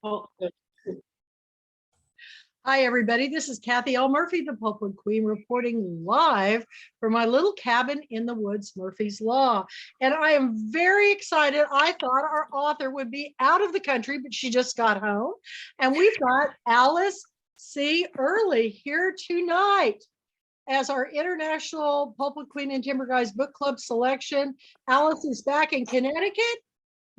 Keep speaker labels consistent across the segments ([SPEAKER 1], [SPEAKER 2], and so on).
[SPEAKER 1] Well, hi, everybody. This is Kathy L. Murphy, the Pulpwood Queen, reporting live from my little cabin in the woods, Murphy's Law. And I am very excited. I thought our author would be out of the country, but she just got home. And we've got Alice C. Early here tonight as our International Pulpwood Queen and Timber Guys Book Club selection. Alice is back in Connecticut.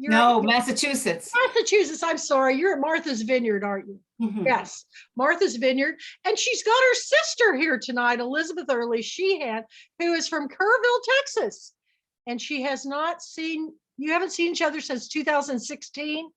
[SPEAKER 2] No, Massachusetts.
[SPEAKER 1] Massachusetts, I'm sorry. You're at Martha's Vineyard, aren't you?
[SPEAKER 2] Mhm.
[SPEAKER 1] Yes, Martha's Vineyard. And she's got her sister here tonight, Elizabeth Early Sheehan, who is from Kerrville, Texas. And she has not seen, you haven't seen each other since 2016,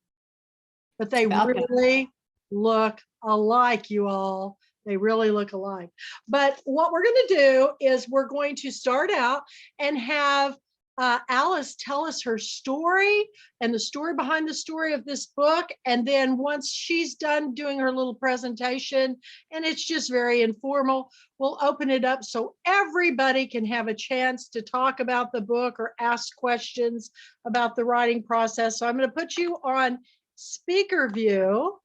[SPEAKER 1] but they really look alike, you all. They really look alike. But what we're going to do is we're going to start out and have Alice tell us her story and the story behind the story of this book. And then once she's done doing her little presentation, and it's just very informal, we'll open it up so everybody can have a chance to talk about the book or ask questions about the writing process. So I'm going to put you on speaker view.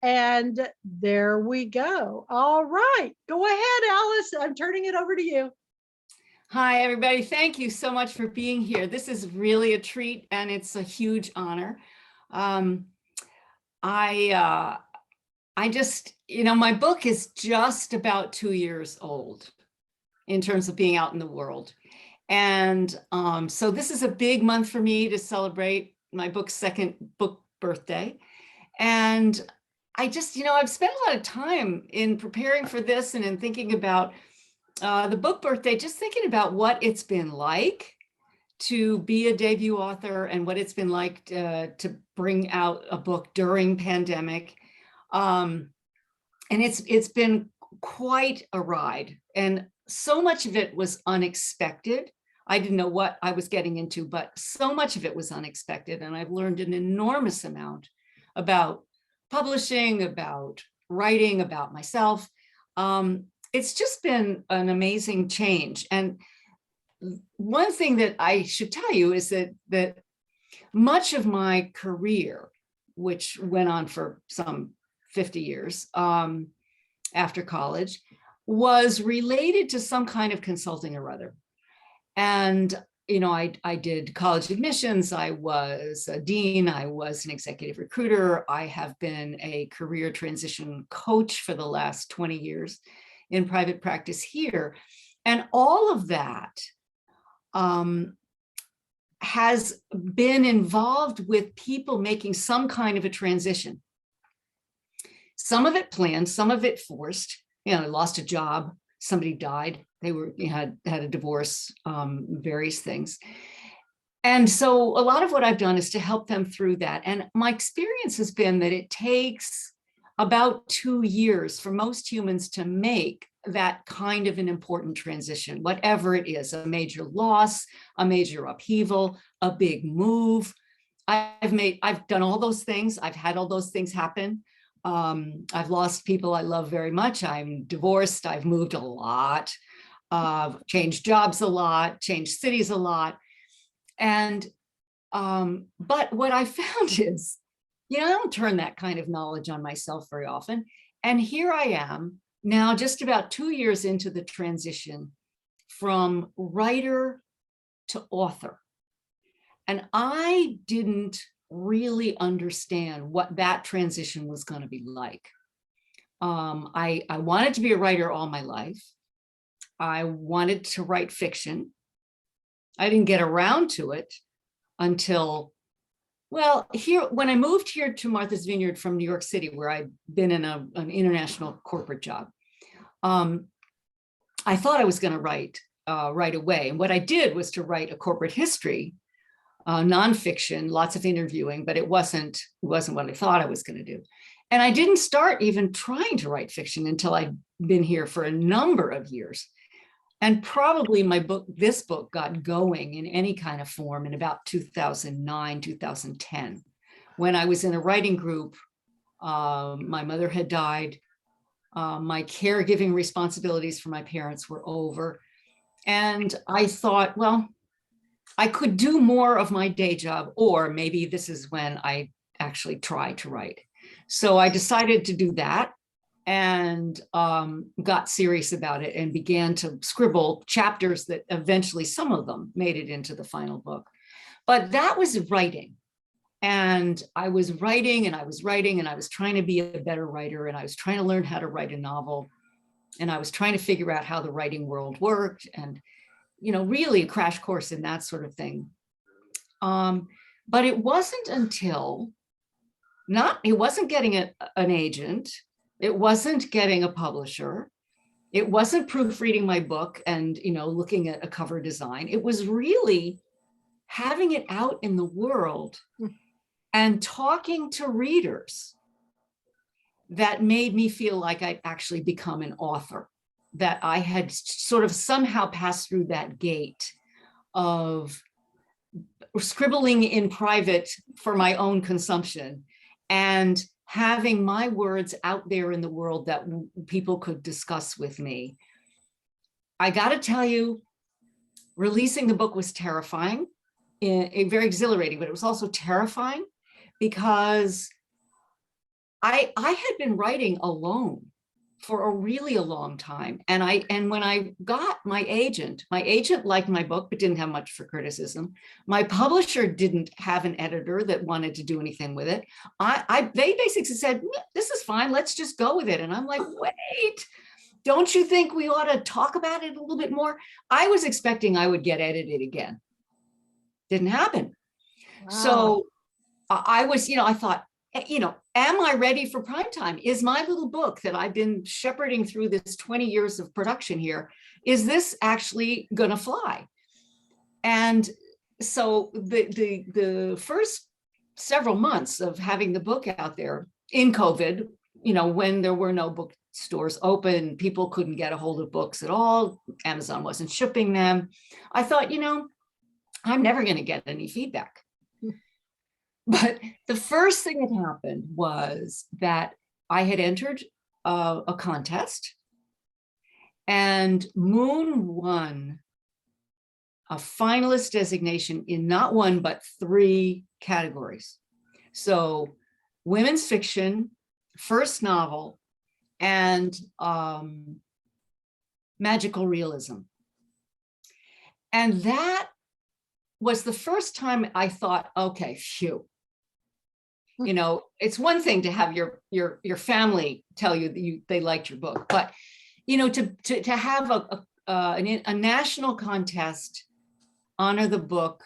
[SPEAKER 1] And there we go. All right, go ahead, Alice. I'm turning it over to you.
[SPEAKER 2] Hi, everybody. Thank you so much for being here. This is really a treat and it's a huge honor. I just, my book is just about 2 years old in terms of being out in the world. And so this is a big month for me to celebrate my book's second book birthday. And I just, I've spent a lot of time in preparing for this and in thinking about the book birthday, just thinking about what it's been like to be a debut author and what it's been like to bring out a book during pandemic. And it's been quite a ride. And so much of it was unexpected. I didn't know what I was getting into, but so much of it was unexpected. And I've learned an enormous amount about publishing, about writing, about myself. It's just been an amazing change. And one thing that I should tell you is that much of my career, which went on for some 50 years after college, was related to some kind of consulting or other. And I did college admissions, I was a dean, I was an executive recruiter, I have been a career transition coach for the last 20 years in private practice here. And all of that has been involved with people making some kind of a transition. Some of it planned, some of it forced. I lost a job, somebody died, they had a divorce, various things. And so a lot of what I've done is to help them through that. And my experience has been that it takes about 2 years for most humans to make that kind of an important transition, whatever it is, a major loss, a major upheaval, a big move. I've done all those things. I've had all those things happen. I've lost people I love very much. I'm divorced. I've moved a lot, changed jobs a lot, changed cities a lot. And, but what I found is, I don't turn that kind of knowledge on myself very often. And here I am now, just about 2 years into the transition from writer to author. And I didn't really understand what that transition was going to be like. I wanted to be a writer all my life. I wanted to write fiction. I didn't get around to it until, when I moved here to Martha's Vineyard from New York City, where I'd been in an international corporate job, I thought I was going to write right away. And what I did was to write a corporate history, nonfiction, lots of interviewing, but it wasn't what I thought I was going to do. And I didn't start even trying to write fiction until I'd been here for a number of years. And probably this book got going in any kind of form in about 2009, 2010, when I was in a writing group. My mother had died. My caregiving responsibilities for my parents were over. And I thought, I could do more of my day job, or maybe this is when I actually try to write. So I decided to do that and got serious about it and began to scribble chapters that eventually some of them made it into the final book. But that was writing. And I was writing and I was writing and I was trying to be a better writer and I was trying to learn how to write a novel. And I was trying to figure out how the writing world worked and, really a crash course in that sort of thing. But it wasn't until it wasn't getting an agent. It wasn't getting a publisher. It wasn't proofreading my book and, looking at a cover design. It was really having it out in the world and talking to readers that made me feel like I'd actually become an author, that I had sort of somehow passed through that gate of scribbling in private for my own consumption and having my words out there in the world that people could discuss with me. I got to tell you, releasing the book was terrifying, very exhilarating, but it was also terrifying because I had been writing alone for a really long time. And when I got my agent liked my book, but didn't have much for criticism. My publisher didn't have an editor that wanted to do anything with it. They basically said, this is fine, let's just go with it. And I'm like, wait, don't you think we ought to talk about it a little bit more? I was expecting I would get edited again. Didn't happen. Wow. So I was, I thought, am I ready for prime time? Is my little book that I've been shepherding through this 20 years of production here, is this actually gonna fly? And so the first several months of having the book out there in COVID, when there were no bookstores open, people couldn't get a hold of books at all, Amazon wasn't shipping them, I thought, I'm never gonna get any feedback. But the first thing that happened was that I had entered a contest and Moon won a finalist designation in not one, but 3 categories. So women's fiction, first novel, and magical realism. And that was the first time I thought, okay, phew. It's one thing to have your family tell you that they liked your book, but to have a national contest, honor the book,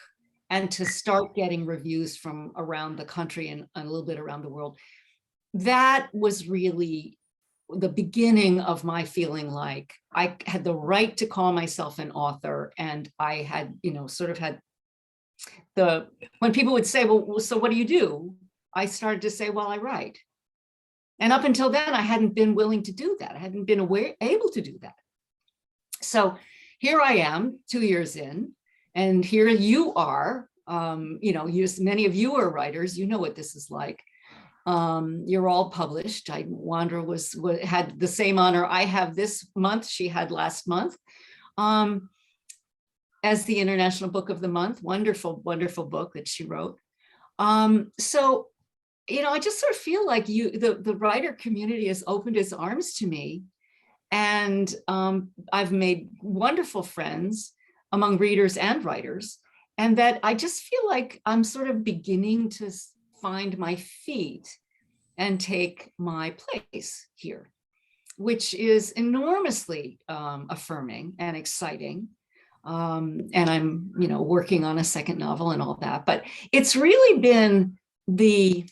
[SPEAKER 2] and to start getting reviews from around the country and a little bit around the world, that was really the beginning of my feeling like I had the right to call myself an author, and I had sort of had when people would say, well, so what do you do? I started to say, well, I write. And up until then, I hadn't been willing to do that. I hadn't been able to do that. So here I am 2 years in, and here you are, many of you are writers, you know what this is like. You're all published. Wanda had the same honor I have this month, she had last month, as the International Book of the Month. Wonderful, wonderful book that she wrote. So I just sort of feel like the writer community has opened its arms to me, and I've made wonderful friends among readers and writers, and that I just feel like I'm sort of beginning to find my feet and take my place here, which is enormously affirming and exciting. And I'm, working on a second novel and all that, but it's really been the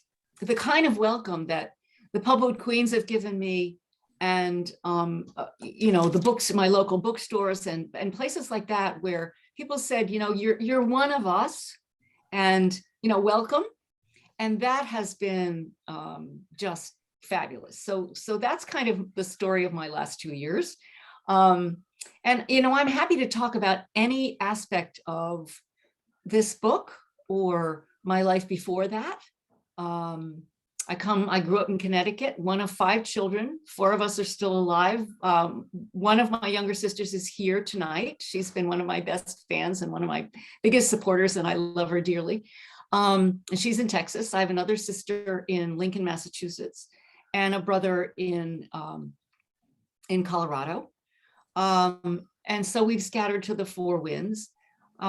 [SPEAKER 2] kind of welcome that the Public Queens have given me, and the books in my local bookstores and places like that, where people said, you're one of us, and welcome, and that has been just fabulous. So that's kind of the story of my last 2 years. And I'm happy to talk about any aspect of this book or my life before that. I grew up in Connecticut, one of 5 children. 4 of us are still alive. One of my younger sisters is here tonight. She's been one of my best fans and one of my biggest supporters, and I love her dearly. And she's in Texas. I have another sister in Lincoln, Massachusetts, and a brother in Colorado. And so we've scattered to the four winds.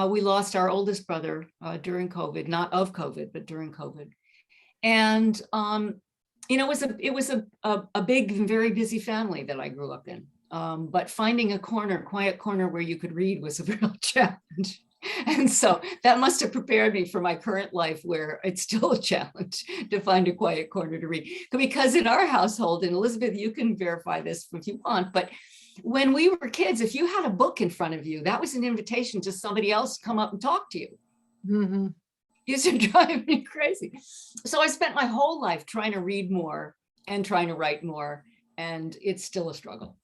[SPEAKER 2] We lost our oldest brother during COVID, not of COVID, but during COVID. And it was a big and very busy family that I grew up in. But finding a quiet corner where you could read was a real challenge. And so that must have prepared me for my current life, where it's still a challenge to find a quiet corner to read. Because in our household, and Elizabeth, you can verify this if you want, but when we were kids, if you had a book in front of you, that was an invitation to somebody else to come up and talk to you.
[SPEAKER 1] Mm-hmm.
[SPEAKER 2] Used to drive me crazy. So I spent my whole life trying to read more and trying to write more, and it's still a struggle.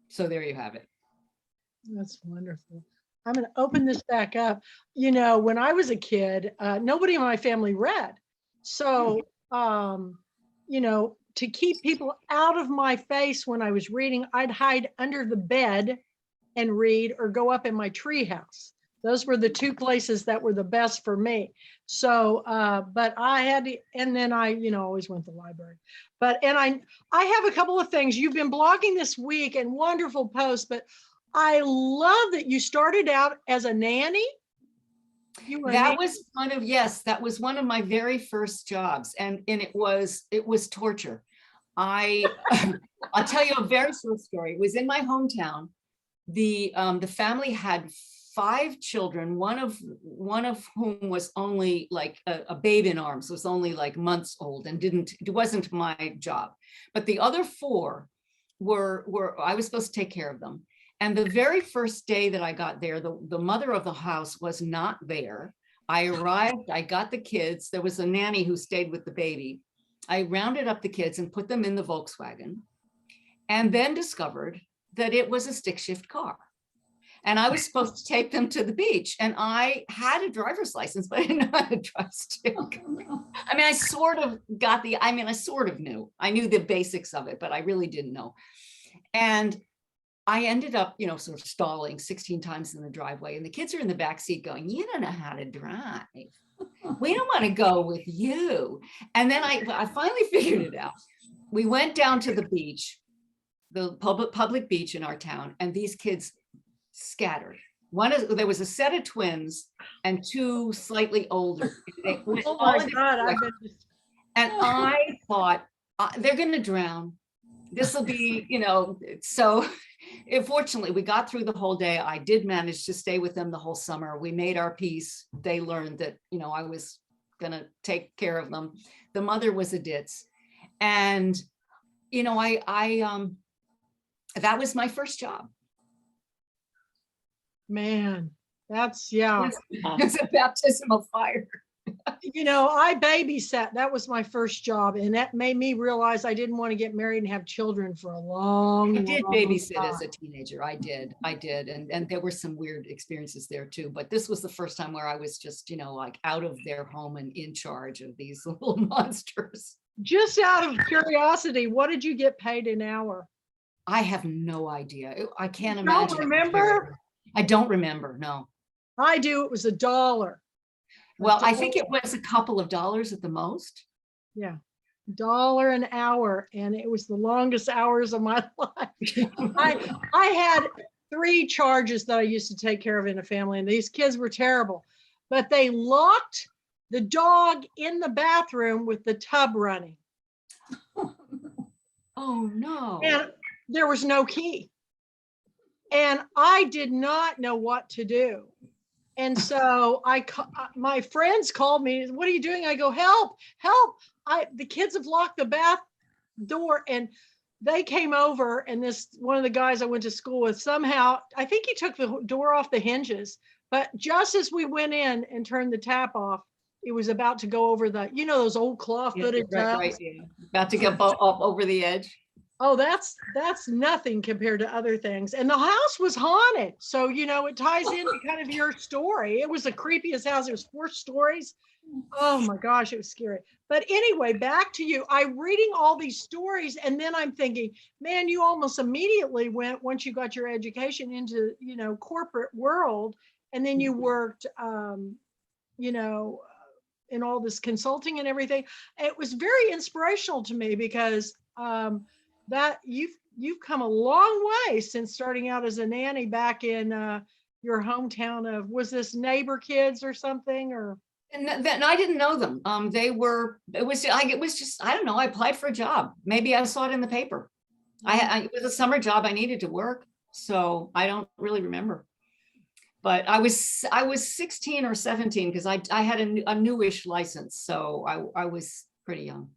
[SPEAKER 2] So there you have it.
[SPEAKER 1] That's wonderful. I'm going to open this back up. When I was a kid, nobody in my family read. So, to keep people out of my face when I was reading, I'd hide under the bed and read, or go up in my tree house. Those were the two places that were the best for me. So, but I had to, and then I, always went to the library. And I have a couple of things. You've been blogging this week and wonderful posts, but I love that you started out as a nanny.
[SPEAKER 2] That was one of my very first jobs, and it was torture. I'll tell you a very short story. It was in my hometown. The family had 5 children, one of whom was only like a babe in arms, was only like months old, and it wasn't my job. But the other 4 were I was supposed to take care of them. And the very first day that I got there, the mother of the house was not there. I arrived, I got the kids. There was a nanny who stayed with the baby. I rounded up the kids and put them in the Volkswagen, and then discovered that it was a stick shift car. And I was supposed to take them to the beach. And I had a driver's license, but I didn't know how to drive stick. I sort of knew. I knew the basics of it, but I really didn't know. And I ended up, sort of stalling 16 times in the driveway. And the kids are in the back seat going, "You don't know how to drive. We don't want to go with you." And then I finally figured it out. We went down to the beach, the public beach in our town, and these kids scattered. There was a set of twins and 2 slightly older.
[SPEAKER 1] Oh my God!
[SPEAKER 2] And I thought, they're going to drown. This will be, So fortunately, we got through the whole day. I did manage to stay with them the whole summer. We made our peace. They learned that, I was going to take care of them. The mother was a ditz. And, that was my first job.
[SPEAKER 1] Man, that's, yeah.
[SPEAKER 2] It's a baptism of fire.
[SPEAKER 1] I babysat. That was my first job. And that made me realize I didn't want to get married and have children for a long time.
[SPEAKER 2] I did babysit as a teenager. I did. And there were some weird experiences there too. But this was the first time where I was just, like out of their home and in charge of these little monsters.
[SPEAKER 1] Just out of curiosity, what did you get paid an hour?
[SPEAKER 2] I have no idea. I can't imagine.
[SPEAKER 1] Don't remember?
[SPEAKER 2] I don't remember. No.
[SPEAKER 1] I do. It was $1.
[SPEAKER 2] Well, I think it was a couple of dollars at the most.
[SPEAKER 1] Yeah. $1 an hour. And it was the longest hours of my life. I had 3 charges that I used to take care of in a family, and these kids were terrible. But they locked the dog in the bathroom with the tub running.
[SPEAKER 2] Oh no.
[SPEAKER 1] And there was no key. And I did not know what to do. And so my friends called me. "What are you doing?" I go, "Help, help. The kids have locked the bath door." And they came over, and one of the guys I went to school with, somehow, I think he took the door off the hinges, but just as we went in and turned the tap off, it was about to go over those old claw-footed tubs.
[SPEAKER 2] Right, yeah. About to get up over the edge.
[SPEAKER 1] Oh, that's nothing compared to other things. And the house was haunted. So, it ties into kind of your story. It was the creepiest house. It was 4 stories. Oh my gosh, it was scary. But anyway, back to you. I'm reading all these stories, and then I'm thinking, man, you almost immediately went, once you got your education, into, corporate world. And then you worked, in all this consulting and everything. It was very inspirational to me because that you've come a long way since starting out as a nanny back in your hometown of, was this Neighbor Kids or something, or?
[SPEAKER 2] And I didn't know them. It was just, I don't know, I applied for a job. Maybe I saw it in the paper. It was a summer job. I needed to work. So I don't really remember. But I was 16 or 17 because I had a newish license. So I was pretty young.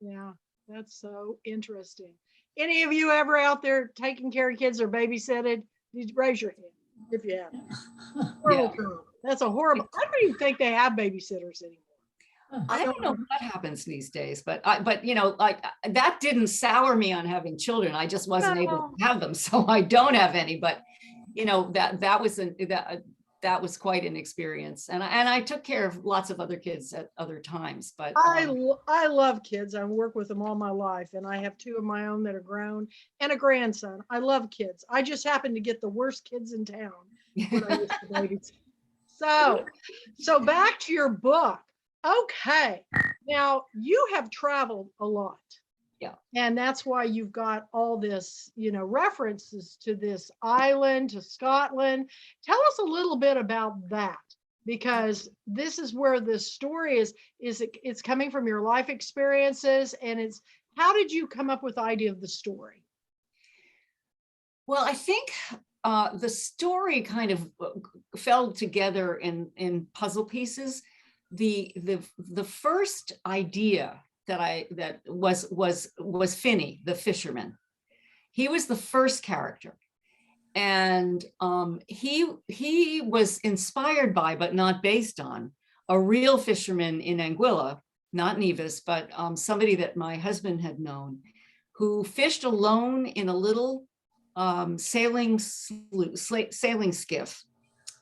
[SPEAKER 1] Yeah, that's so interesting. Any of you ever out there taking care of kids or babysitted? Raise your hand if you have. Horrible term. That's a horrible. I don't even think they have babysitters anymore.
[SPEAKER 2] I don't know what happens these days, but like that didn't sour me on having children. I just wasn't able to have them, so I don't have any. But that was quite an experience, and I took care of lots of other kids at other times. But
[SPEAKER 1] I love kids. I work with them all my life, and I have two of my own that are grown and a grandson. I love kids. I just happen to get the worst kids in town when I used to babysit. So back to your book. Okay. Now you have traveled a lot.
[SPEAKER 2] Yeah.
[SPEAKER 1] And that's why you've got all this, references to this island, to Scotland. Tell us a little bit about that, because this is where the story is it's coming from your life experiences, and it's, how did you come up with the idea of the story?
[SPEAKER 2] Well, I think the story kind of fell together in puzzle pieces. The first idea that was Finney, the fisherman. He was the first character, and he was inspired by, but not based on, a real fisherman in Anguilla, not Nevis, but somebody that my husband had known, who fished alone in a little sailing skiff,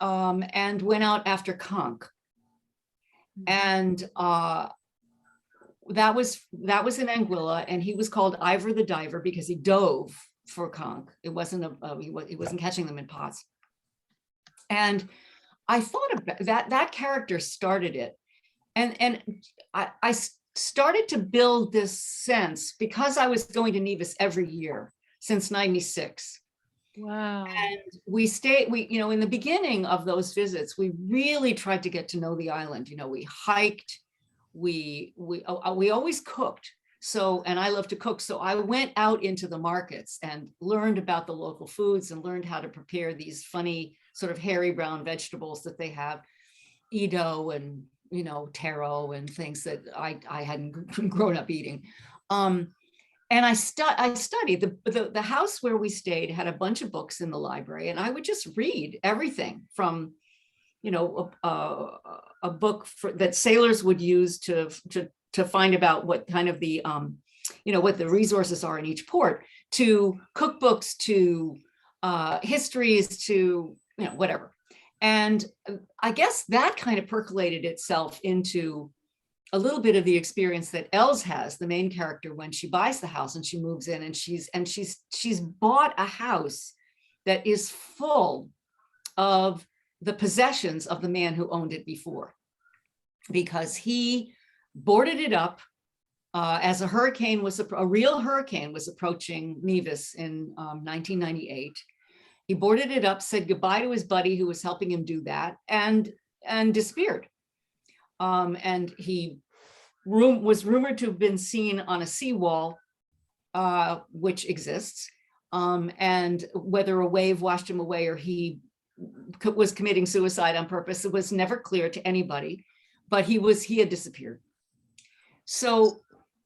[SPEAKER 2] and went out after conch. And that was in Anguilla, and he was called Ivor the Diver because he dove for conch. It wasn't he wasn't catching them in pots. And I thought about that character started it, and I started to build this sense because I was going to Nevis every year since '96.
[SPEAKER 1] Wow.
[SPEAKER 2] And we in the beginning of those visits, we really tried to get to know the island. We hiked, we always cooked. So, and I love to cook. So I went out into the markets and learned about the local foods and learned how to prepare these funny sort of hairy brown vegetables that they have, Edo and, taro and things that I hadn't grown up eating. And I studied. The house where we stayed had a bunch of books in the library, and I would just read everything from, a book that sailors would use to find about what kind of the, what the resources are in each port, to cookbooks, to histories, to, whatever. And I guess that kind of percolated itself into a little bit of the experience that Els has, the main character, when she buys the house and she moves in, and she's bought a house that is full of the possessions of the man who owned it before, because he boarded it up as a real hurricane was approaching Nevis in 1998. He boarded it up, said goodbye to his buddy who was helping him do that, and disappeared. And he was rumored to have been seen on a seawall, which exists, and whether a wave washed him away or he was committing suicide on purpose, it was never clear to anybody, but he had disappeared. So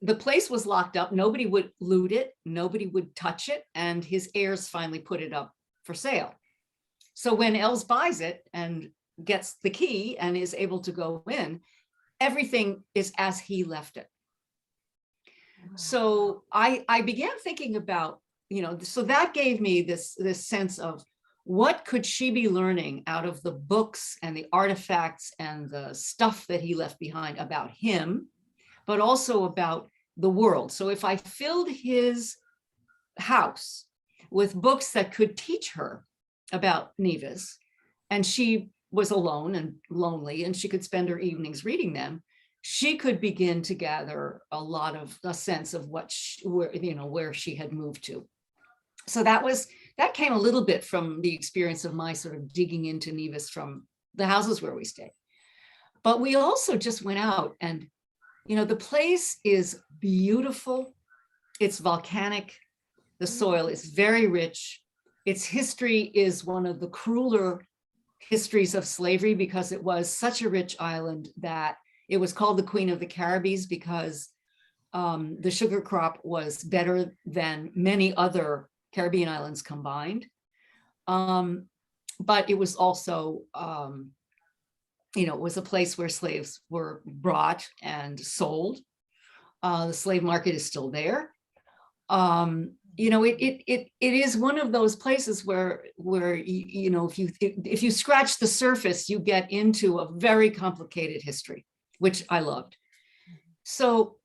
[SPEAKER 2] the place was locked up. Nobody would loot it. Nobody would touch it. And his heirs finally put it up for sale. So when Els buys it and gets the key and is able to go in, everything is as he left it. So I began thinking about, so that gave me this sense of what could she be learning out of the books and the artifacts and the stuff that he left behind about him, but also about the world. So if I filled his house with books that could teach her about Nevis, and she was alone and lonely and she could spend her evenings reading them, she could begin to gather a sense of where she had moved to. So that came a little bit from the experience of my sort of digging into Nevis from the houses where we stayed. But we also just went out and, the place is beautiful. It's volcanic. The soil is very rich. Its history is one of the crueler histories of slavery because it was such a rich island that it was called the Queen of the Caribbees because the sugar crop was better than many other Caribbean islands combined. But it was also, it was a place where slaves were brought and sold. The slave market is still there. It is one of those places where if you scratch the surface, you get into a very complicated history, which I loved. So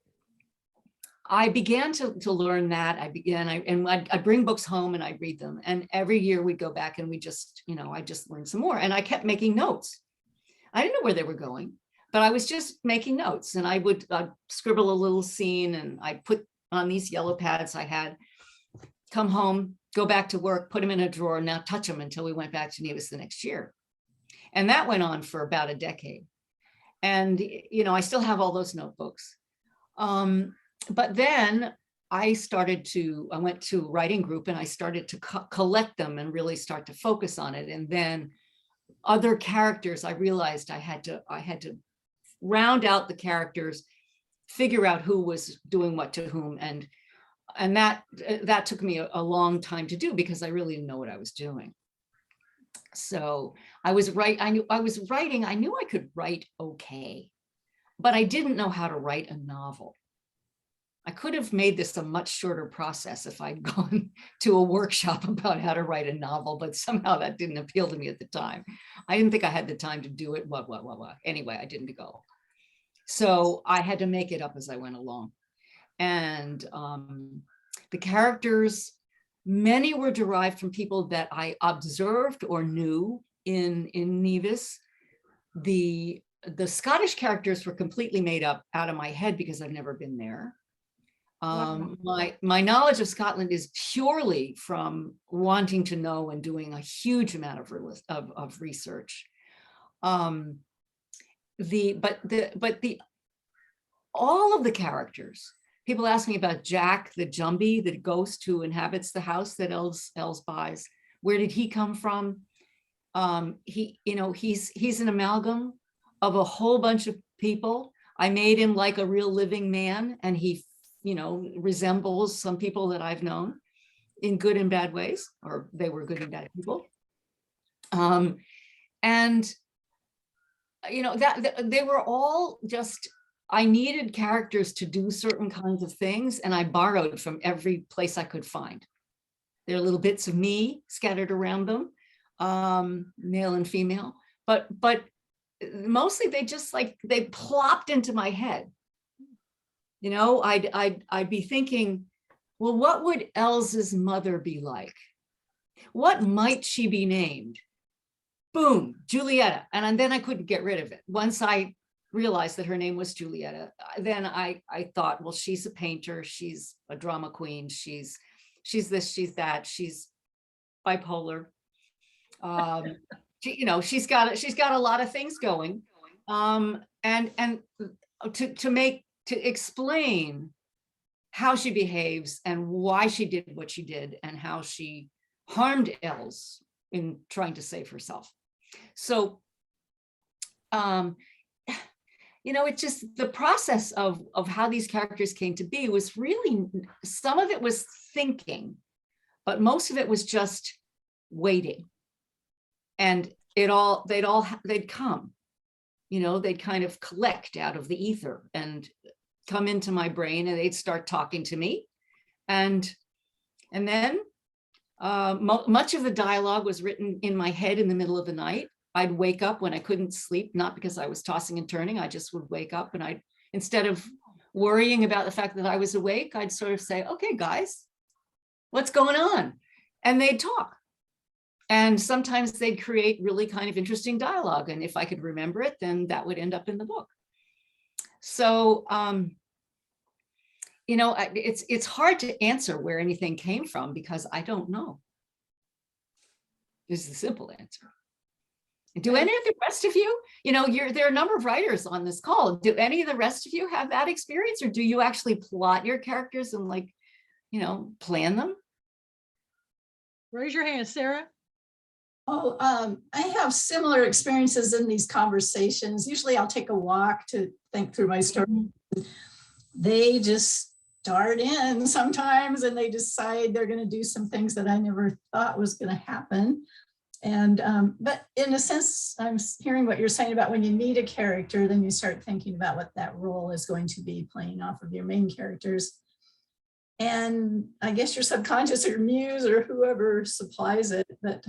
[SPEAKER 2] I began to learn that. I'd bring books home and I'd read them. And every year we'd go back and I just learned some more. And I kept making notes. I didn't know where they were going, but I was just making notes. And I'd scribble a little scene and I'd put on these yellow pads I had, come home, go back to work, put them in a drawer, not touch them until we went back to Nevis the next year. And that went on for about a decade. And, I still have all those notebooks. But then I went to a writing group and I started to collect them and really start to focus on it. And then other characters, I realized I had to round out the characters, figure out who was doing what to whom. And that took me a long time to do because I really didn't know what I was doing. So I knew I could write okay, but I didn't know how to write a novel. I could have made this a much shorter process if I'd gone to a workshop about how to write a novel, but somehow that didn't appeal to me at the time. I didn't think I had the time to do it. Anyway, I didn't go. So I had to make it up as I went along. And the characters, many were derived from people that I observed or knew in Nevis. The Scottish characters were completely made up out of my head because I've never been there. My knowledge of Scotland is purely from wanting to know and doing a huge amount of research. All of the characters. People ask me about Jack the Jumbie, the ghost who inhabits the house that Els buys. Where did he come from? He's an amalgam of a whole bunch of people. I made him like a real living man, and he, resembles some people that I've known in good and bad ways, or they were good and bad people. That they were all just. I needed characters to do certain kinds of things, and I borrowed from every place I could find. There are little bits of me scattered around them, male and female, but mostly they plopped into my head. I'd be thinking, well, what would Elsa's mother be like? What might she be named? Boom, Julietta. And then I couldn't get rid of it. Once I realized that her name was Julietta, then I thought, well, she's a painter, she's a drama queen, she's this, she's that, she's bipolar. She's got a lot of things going. And to explain how she behaves and why she did what she did and how she harmed Els in trying to save herself. So it's just the process of how these characters came to be was really, some of it was thinking, but most of it was just waiting. And they'd come, they'd kind of collect out of the ether and come into my brain, and they'd start talking to me. And then much of the dialogue was written in my head in the middle of the night. I'd wake up when I couldn't sleep, not because I was tossing and turning. I just would wake up, and instead of worrying about the fact that I was awake, I'd sort of say, okay, guys, what's going on? And they'd talk. And sometimes they'd create really kind of interesting dialogue. And if I could remember it, then that would end up in the book. So, you know, it's hard to answer where anything came from because I don't know. This is the simple answer. Do any of the rest of you, you know, there are a number of writers on this call. Do any of the rest of you have that experience, or do you actually plot your characters and, like, you know, plan them?
[SPEAKER 1] Raise your hand, Sarah.
[SPEAKER 3] Oh, I have similar experiences in these conversations. Usually I'll take a walk to think through my story. They just start in sometimes and they decide they're going to do some things that I never thought was going to happen. And, but in a sense, I'm hearing what you're saying about when you meet a character, then you start thinking about what that role is going to be playing off of your main characters. And I guess your subconscious or your muse or whoever supplies it. But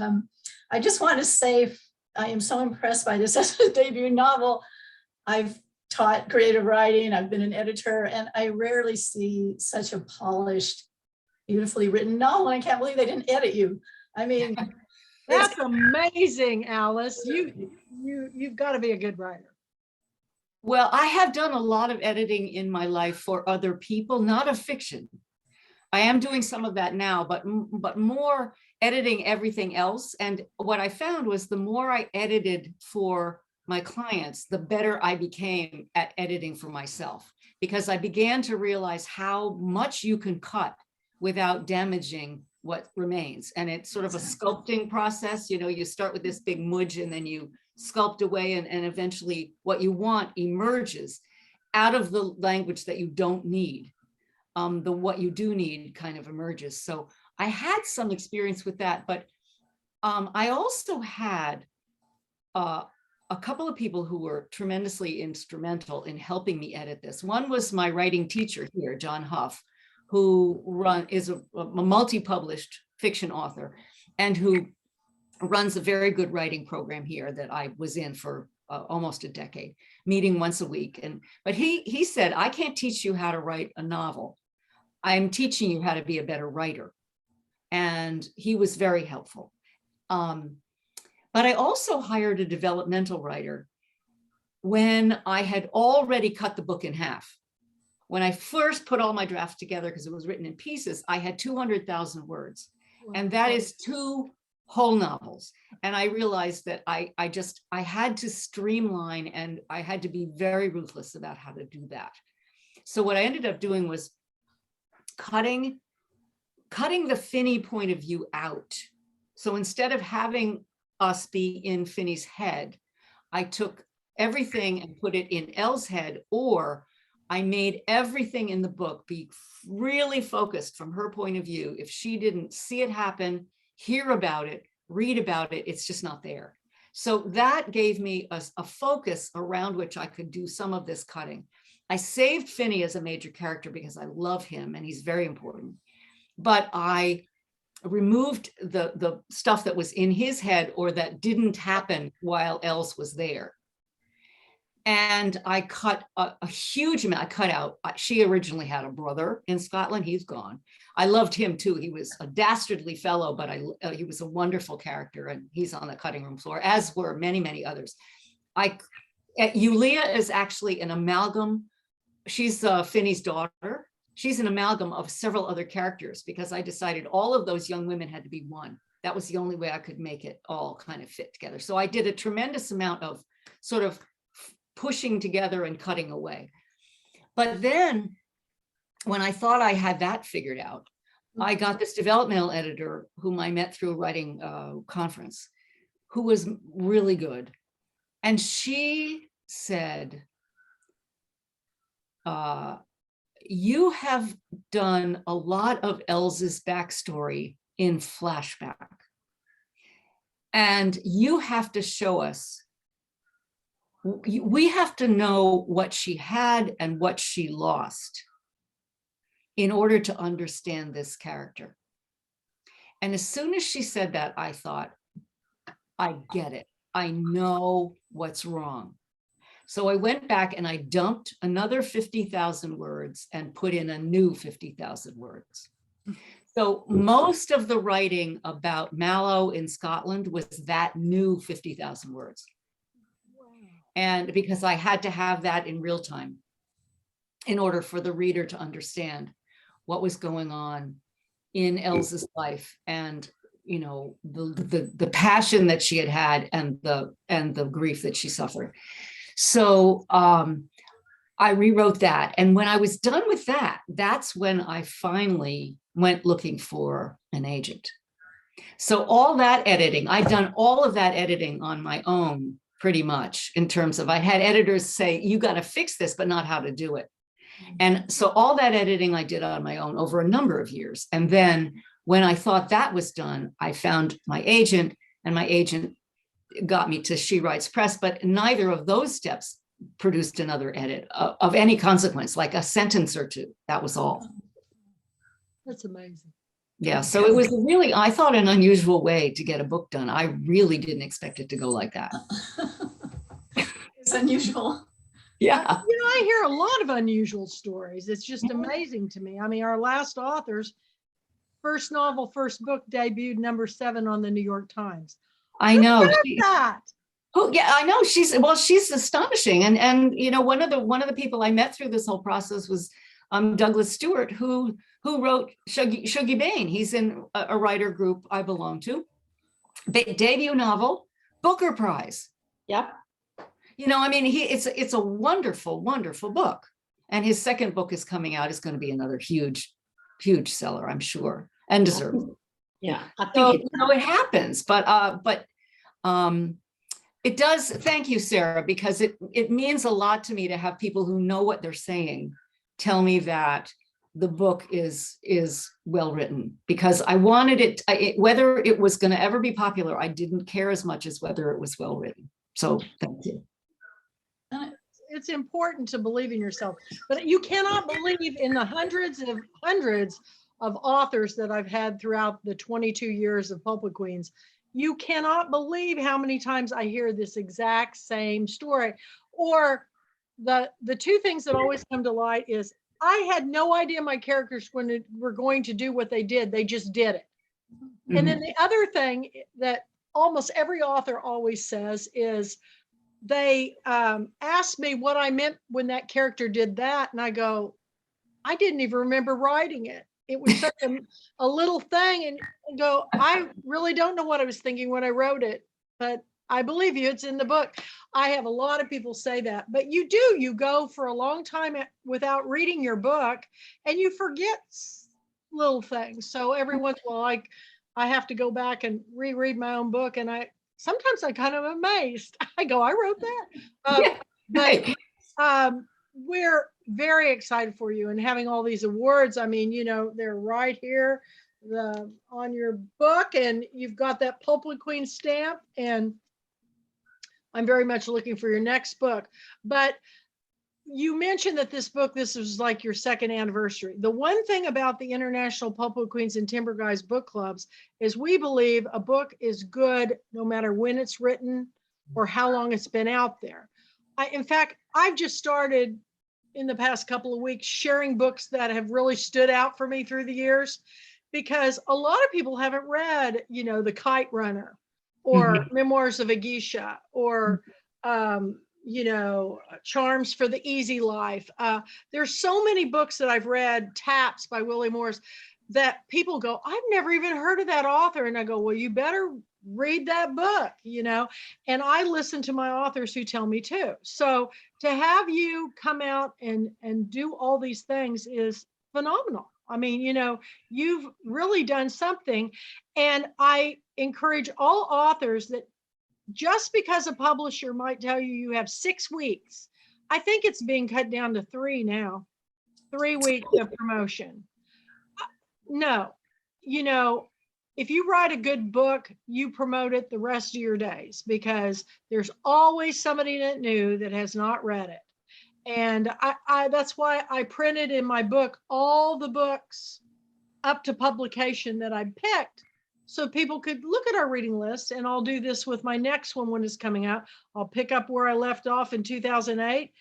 [SPEAKER 3] I just want to say, I am so impressed by this as a debut novel. I've taught creative writing, I've been an editor, and I rarely see such a polished, beautifully written novel. And I can't believe they didn't edit you. I mean,
[SPEAKER 1] That's amazing, Alice. You've got to be a good writer.
[SPEAKER 2] Well, I have done a lot of editing in my life for other people, not of fiction. I am doing some of that now, but more editing everything else. And what I found was the more I edited for my clients, the better I became at editing for myself, because I began to realize how much you can cut without damaging what remains. And it's sort of a sculpting process. You know, you start with this big mudge and then you sculpt away, and eventually what you want emerges out of the language that you don't need. The what you do need kind of emerges. So I had some experience with that, but I also had a couple of people who were tremendously instrumental in helping me edit this. One was my writing teacher here, John Huff, who is a multi-published fiction author and who runs a very good writing program here that I was in for almost a decade, meeting once a week. But he said, I can't teach you how to write a novel. I'm teaching you how to be a better writer. And he was very helpful. But I also hired a developmental writer when I had already cut the book in half. When I first put all my drafts together, because it was written in pieces, I had 200,000 words. And that is 2 whole novels. And I realized that I had to streamline, and I had to be very ruthless about how to do that. So what I ended up doing was cutting the Finney point of view out. So instead of having us be in Finney's head, I took everything and put it in Elle's head, or I made everything in the book be really focused from her point of view. If she didn't see it happen, hear about it, read about it, it's just not there. So that gave me a focus around which I could do some of this cutting. I saved Finney as a major character because I love him and he's very important. But I removed the stuff that was in his head or that didn't happen while Else was there. And I cut a huge amount. I cut out, she originally had a brother in Scotland. He's gone. I loved him too. He was a dastardly fellow, but he was a wonderful character, and he's on the cutting room floor, as were many, many others. Yulia is actually an amalgam. She's Finney's daughter. She's an amalgam of several other characters, because I decided all of those young women had to be one. That was the only way I could make it all kind of fit together. So I did a tremendous amount of sort of pushing together and cutting away. But then when I thought I had that figured out, I got this developmental editor whom I met through a writing conference, who was really good. And she said, you have done a lot of Else's backstory in flashback, and you have to show us, we have to know what she had and what she lost in order to understand this character. And as soon as she said that, I thought, I get it. I know what's wrong. So I went back and I dumped another 50,000 words and put in a new 50,000 words. So most of the writing about Mallow in Scotland was that new 50,000 words. And because I had to have that in real time in order for the reader to understand what was going on in Elsa's life, and the passion that she had and the grief that she suffered. So I rewrote that. And when I was done with that, that's when I finally went looking for an agent. So all that editing, I'd done all of that editing on my own, pretty much, in terms of I had editors say, you got to fix this, but not how to do it. And so all that editing I did on my own over a number of years. And then when I thought that was done, I found my agent, and my agent got me to She Writes Press, but neither of those steps produced another edit of any consequence, like a sentence or two. That was all.
[SPEAKER 1] That's amazing.
[SPEAKER 2] Yeah, so it was really, I thought, an unusual way to get a book done. I really didn't expect it to go like that.
[SPEAKER 3] It's unusual.
[SPEAKER 2] Yeah.
[SPEAKER 1] I hear a lot of unusual stories. It's just amazing to me. I mean, our last author's first novel, first book debuted #7 on the New York Times.
[SPEAKER 2] I know.
[SPEAKER 1] Who did that?
[SPEAKER 2] Oh yeah, I know. She's astonishing. And one of the people I met through this whole process was Douglas Stewart, who wrote Shuggie Bain. He's in a writer group I belong to. Debut novel, Booker Prize.
[SPEAKER 4] Yep.
[SPEAKER 2] I mean, it's a wonderful, wonderful book. And his second book is coming out. It's going to be another huge, huge seller, I'm sure, and deserved.
[SPEAKER 4] Yeah, I
[SPEAKER 2] So
[SPEAKER 4] think
[SPEAKER 2] it happens, but it does. Thank you, Sarah, because it means a lot to me to have people who know what they're saying tell me that the book is well written, because I wanted it, whether it was going to ever be popular, I didn't care as much as whether it was well written. So thank you.
[SPEAKER 1] It's important to believe in yourself, but you cannot believe in the hundreds of authors that I've had throughout the 22 years of Pulpit Queens. You cannot believe how many times I hear this exact same story. Or the two things that always come to light is, I had no idea my characters were going to do what they did. They just did it. Mm-hmm. And then the other thing that almost every author always says is, they asked me what I meant when that character did that. And I go, I didn't even remember writing it. It was such a little thing. And I go, I really don't know what I was thinking when I wrote it, but I believe you, it's in the book. I have a lot of people say that, but you go for a long time without reading your book, and you forget little things. So every once in a while, I have to go back and reread my own book, and sometimes I kind of amazed. I go, I wrote that. But we're very excited for you and having all these awards. I mean, they're right here on your book, and you've got that Pulpit Queen stamp, and I'm very much looking for your next book. But you mentioned that this was like your second anniversary. The one thing about the International Pulpit Queens and Timber Guys book clubs is we believe a book is good no matter when it's written or how long it's been out there. In fact, I've just started in the past couple of weeks sharing books that have really stood out for me through the years, because a lot of people haven't read, The Kite Runner or Memoirs of a Geisha or Charms for the Easy Life. There's so many books that I've read, Taps by Willie Morris, that people go, I've never even heard of that author. And I go, well, you better read that book, and I listen to my authors who tell me too. So to have you come out and do all these things is phenomenal. I mean, you've really done something. And I encourage all authors that just because a publisher might tell you have 6 weeks, I think it's being cut down to 3 now, 3 weeks of promotion. No, if you write a good book, you promote it the rest of your days, because there's always somebody that new that has not read it. And I that's why I printed in my book all the books up to publication that I picked, so people could look at our reading list. And I'll do this with my next one when it's coming out. I'll pick up where I left off in 2008.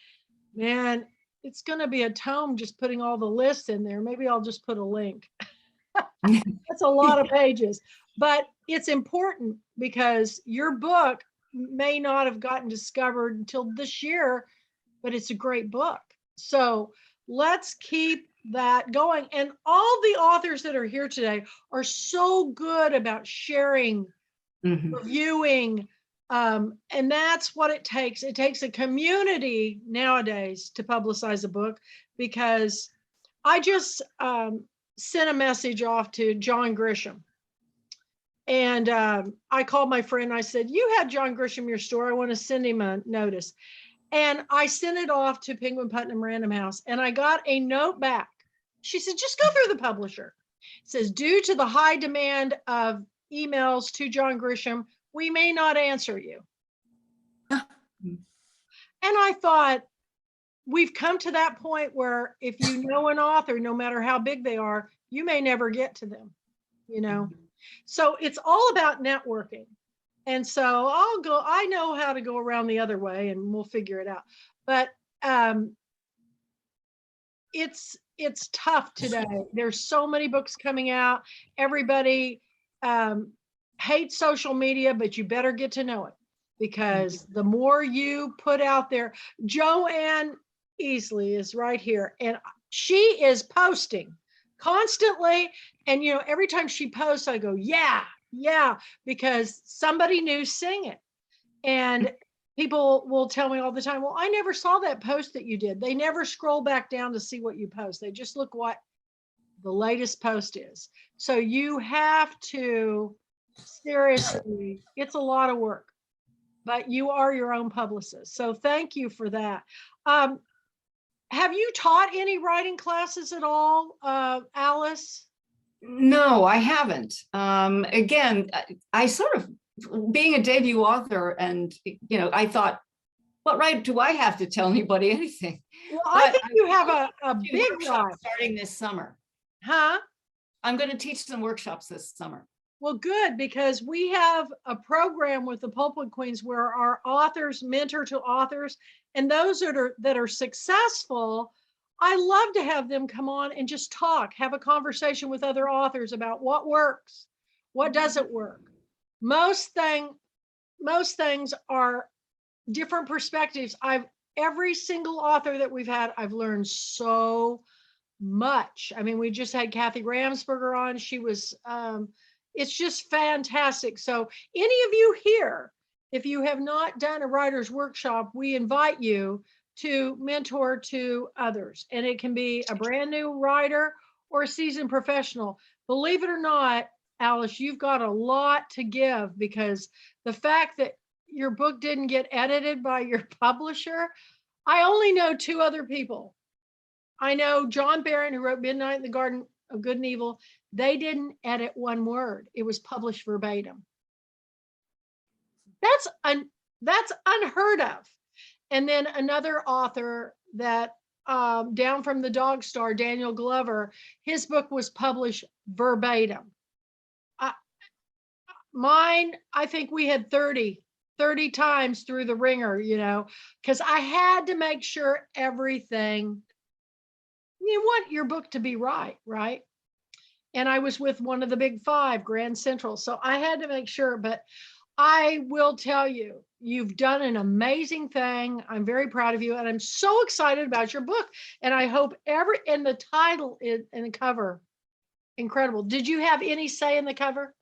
[SPEAKER 1] Man, it's going to be a tome just putting all the lists in there. Maybe I'll just put a link. That's a lot of pages, but it's important because your book may not have gotten discovered until this year, but it's a great book. So let's keep that going. And all the authors that are here today are so good about sharing, reviewing, and that's what it takes. It takes a community nowadays to publicize a book, because I just sent a message off to John Grisham. And I called my friend. I said, you had John Grisham your store. I want to send him a notice. And I sent it off to Penguin Putnam Random House. And I got a note back. She said, just go through the publisher. It says, due to the high demand of emails to John Grisham, we may not answer you. And I thought, we've come to that point where if you know an author, no matter how big they are, you may never get to them, you know? So it's all about networking. And so I know how to go around the other way, and we'll figure it out. But it's tough today. There's so many books coming out. Everybody hates social media, but you better get to know it, because the more you put out there. Joanne Easley is right here, and she is posting constantly. And you know, every time she posts, I go, yeah, because somebody new sing it. And people will tell me all the time, well, I never saw that post that you did. They never scroll back down to see what you post. They just look what the latest post is. So you have to, seriously, it's a lot of work, but you are your own publicist. So thank you for that. Have you taught any writing classes at all, Alice?
[SPEAKER 2] No, I haven't. Again, I sort of, being a debut author, and you know, I thought, what right do I have to tell anybody anything?
[SPEAKER 1] Well, I think you have a big right
[SPEAKER 2] starting this summer.
[SPEAKER 1] Huh?
[SPEAKER 2] I'm going to teach some workshops this summer.
[SPEAKER 1] Well, good, because we have a program with the Pulpwood Queens where our authors mentor to authors, and those that are successful, I love to have them come on and just talk, have a conversation with other authors about what works, what doesn't work. Most things are different perspectives. Every single author that we've had, I've learned so much. I mean, we just had Kathy Ramsberger on. She was, it's just fantastic. So any of you here, if you have not done a writer's workshop, we invite you to mentor to others. And it can be a brand new writer or a seasoned professional. Believe it or not, Alice, you've got a lot to give, because the fact that your book didn't get edited by your publisher, I only know two other people. I know John Barron, who wrote Midnight in the Garden of Good and Evil. They didn't edit one word. It was published verbatim. That's unheard of. And then another author that Down from the Dog Star, Daniel Glover, his book was published verbatim. Mine, I think we had 30 times through the ringer, you know, because I had to make sure everything, you want your book to be right? And I was with one of the big five, Grand Central. So I had to make sure, but I will tell you, you've done an amazing thing. I'm very proud of you. And I'm so excited about your book. And I hope and the title and the cover, incredible. Did you have any say in the cover?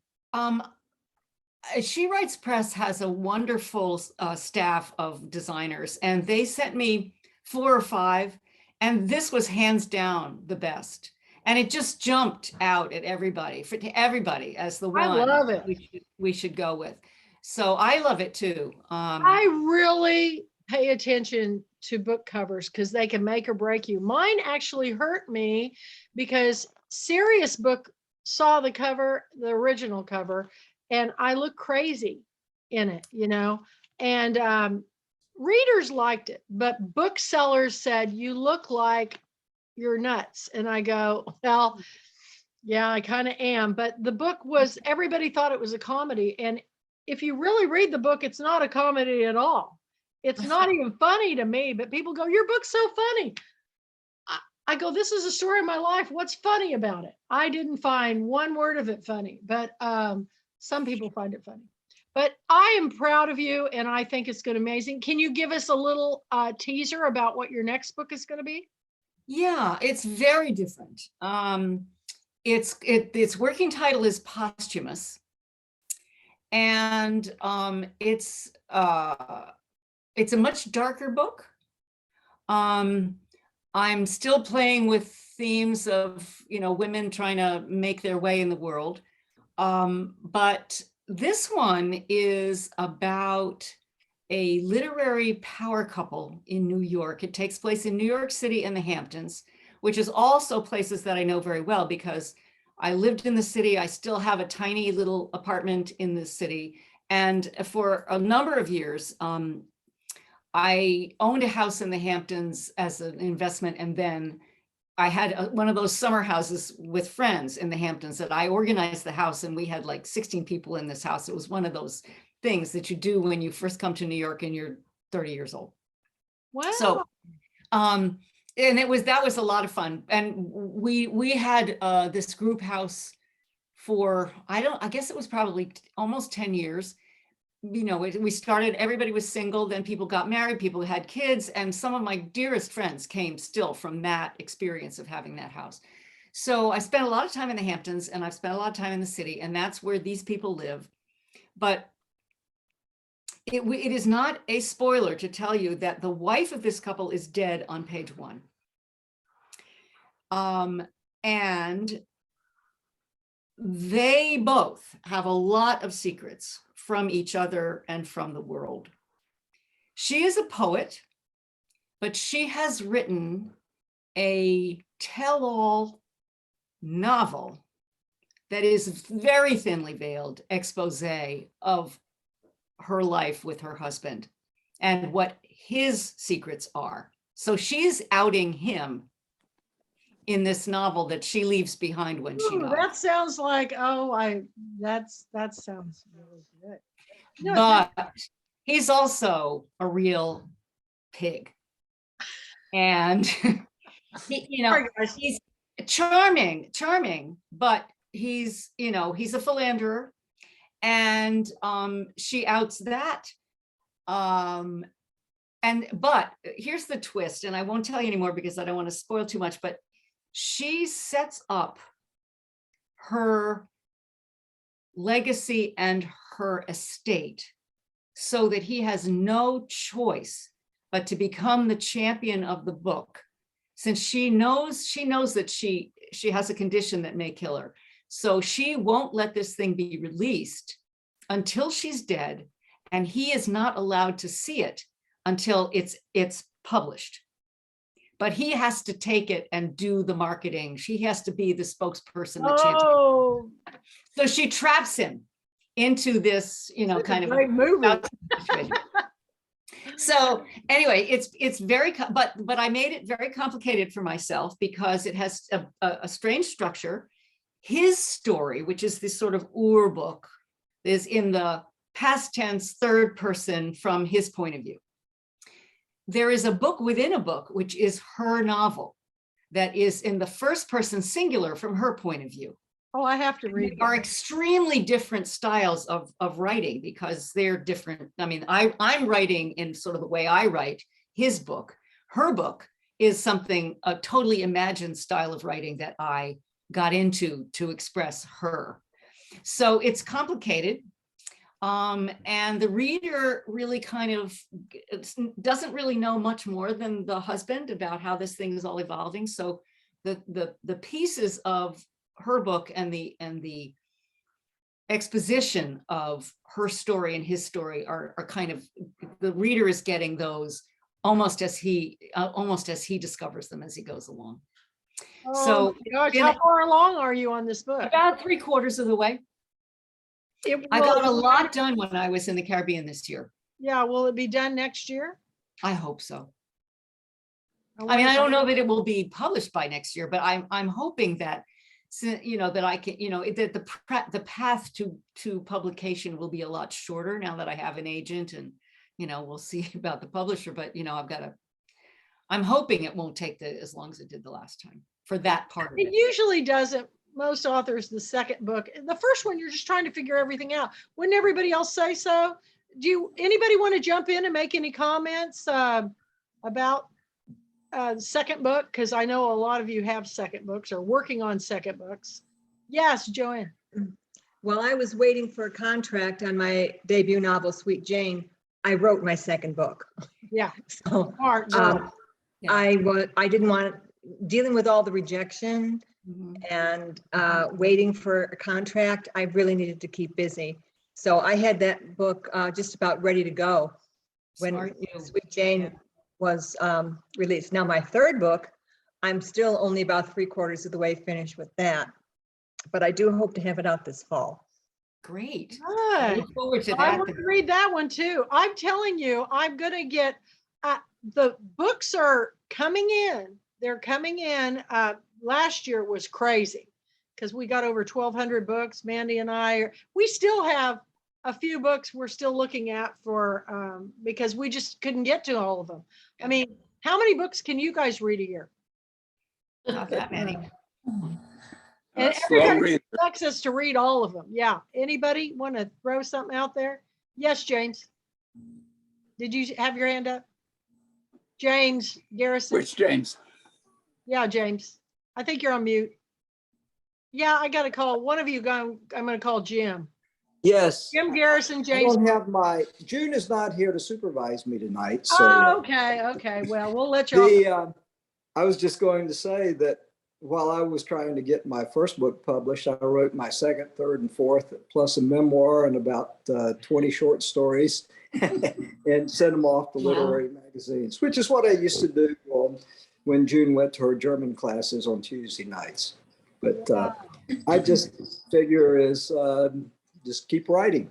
[SPEAKER 2] She Writes Press has a wonderful staff of designers, and they sent me 4 or 5, and this was hands down the best. And it just jumped out at everybody, to everybody as the one
[SPEAKER 1] I love it.
[SPEAKER 2] we should go with. So I love it too.
[SPEAKER 1] I really pay attention to book covers because they can make or break you. Mine actually hurt me because Serious Book saw the cover, the original cover, and I look crazy in it, you know, and readers liked it, but booksellers said, you look like you're nuts. And I go, well, yeah, I kind of am. But the book was, everybody thought it was a comedy. And if you really read the book, it's not a comedy at all. It's not even funny to me, but people go, your book's so funny. I go, this is a story of my life. What's funny about it? I didn't find one word of it funny, but some people find it funny. But I am proud of you, and I think it's going to be amazing. Can you give us a little teaser about what your next book is going to be?
[SPEAKER 2] Yeah, it's very different. Its working title is Posthumous, and it's a much darker book. I'm still playing with themes of, women trying to make their way in the world. But this one is about a literary power couple in New York. It takes place in New York City and the Hamptons, which is also places that I know very well because I lived in the city. I still have a tiny little apartment in the city. And for a number of years, I owned a house in the Hamptons as an investment, and then I had one of those summer houses with friends in the Hamptons that I organized the house, and we had like 16 people in this house. It was one of those things that you do when you first come to New York and you're 30 years old.
[SPEAKER 1] Wow.
[SPEAKER 2] So, and that was a lot of fun. And we had this group house for, I guess it was probably almost 10 years. We started, everybody was single, then people got married, people had kids, and some of my dearest friends came still from that experience of having that house. So I spent a lot of time in the Hamptons, and I've spent a lot of time in the city, and that's where these people live. But it is not a spoiler to tell you that the wife of this couple is dead on page 1. And they both have a lot of secrets from each other and from the world. She is a poet, but she has written a tell-all novel that is very thinly veiled expose of her life with her husband and what his secrets are. So she's outing him in this novel that she leaves behind when she dies.
[SPEAKER 1] That sounds like, that sounds really good.
[SPEAKER 2] But he's also a real pig. And he's charming, but he's a philanderer, and she outs that. But here's the twist, and I won't tell you anymore because I don't want to spoil too much, but she sets up her legacy and her estate so that he has no choice but to become the champion of the book, since she knows that she has a condition that may kill her. So she won't let this thing be released until she's dead, and he is not allowed to see it until it's published. But he has to take it and do the marketing. She has to be the spokesperson, the champion. So she traps him into this, kind of
[SPEAKER 1] great movie.
[SPEAKER 2] So anyway, it's very, but I made it very complicated for myself because it has a strange structure. His story, which is this sort of book, is in the past tense, third person from his point of view. There is a book within a book, which is her novel, that is in the first person singular from her point of view.
[SPEAKER 1] Oh, I have to read.
[SPEAKER 2] They are extremely different styles of writing because they're different. I mean, I'm writing in sort of the way I write. His book, her book, is a totally imagined style of writing that I got into to express her. So it's complicated. And the reader really kind of doesn't really know much more than the husband about how this thing is all evolving. So the pieces of her book and the exposition of her story and his story are kind of, the reader is getting those almost as he discovers them as he goes along. So
[SPEAKER 1] how far along are you on this book?
[SPEAKER 2] About 3/4 of the way. I got a lot done when I was in the Caribbean this year.
[SPEAKER 1] Yeah, will it be done next year?
[SPEAKER 2] I hope so. I mean, I don't know that it will be published by next year, but I'm hoping that, that I can, that the path to publication will be a lot shorter now that I have an agent, and we'll see about the publisher. But I've got I'm hoping it won't take as long as it did the last time for that part of
[SPEAKER 1] It
[SPEAKER 2] it.
[SPEAKER 1] usually doesn't. Most authors, the second book, the first one, you're just trying to figure everything out. Wouldn't everybody else say so? Anybody want to jump in and make any comments about the second book? Because I know a lot of you have second books or working on second books. Yes, Joanne.
[SPEAKER 4] While I was waiting for a contract on my debut novel, Sweet Jane, I wrote my second book.
[SPEAKER 1] Yeah.
[SPEAKER 4] So
[SPEAKER 1] Smart girl.
[SPEAKER 2] Yeah.
[SPEAKER 4] I didn't want dealing with all the rejection
[SPEAKER 2] Mhm.
[SPEAKER 4] and waiting for a contract. I really needed to keep busy. So I had that book just about ready to go when
[SPEAKER 2] Smart you.
[SPEAKER 4] Sweet Jane
[SPEAKER 2] Yeah.
[SPEAKER 4] was released. Now my third book, I'm still only about 3/4 of the way finished with that, but I do hope to have it out this fall.
[SPEAKER 2] Great. I
[SPEAKER 1] Good.
[SPEAKER 2] look forward to
[SPEAKER 1] I
[SPEAKER 2] that.
[SPEAKER 1] want to read that one too. I'm telling you, I'm going to get, the books are coming in. They're coming in. Last year was crazy because we got over 1,200 books. Mandy and we still have a few books we're still looking at for, because we just couldn't get to all of them. I mean, how many books can you guys read a year?
[SPEAKER 2] Not that many.
[SPEAKER 1] And
[SPEAKER 5] Slow
[SPEAKER 1] everybody
[SPEAKER 5] reader.
[SPEAKER 1] expects us to read all of them. Yeah. Anybody want to throw something out there? Yes, James. Did you have your hand up? James Garrison.
[SPEAKER 5] Which James?
[SPEAKER 1] Yeah, James. I think you're on mute. Yeah, I got to call one of you. I'm going to call Jim.
[SPEAKER 6] Yes.
[SPEAKER 1] Jim Garrison,
[SPEAKER 6] I
[SPEAKER 1] James.
[SPEAKER 6] don't have June is not here to supervise me tonight, so.
[SPEAKER 1] Oh, okay. Okay. Well, we'll let you off.
[SPEAKER 6] I was just going to say that while I was trying to get my first book published, I wrote my second, third, and fourth, plus a memoir and about 20 short stories and sent them off to literary magazines, which is what I used to do when June went to her German classes on Tuesday nights. But I just figure just keep writing.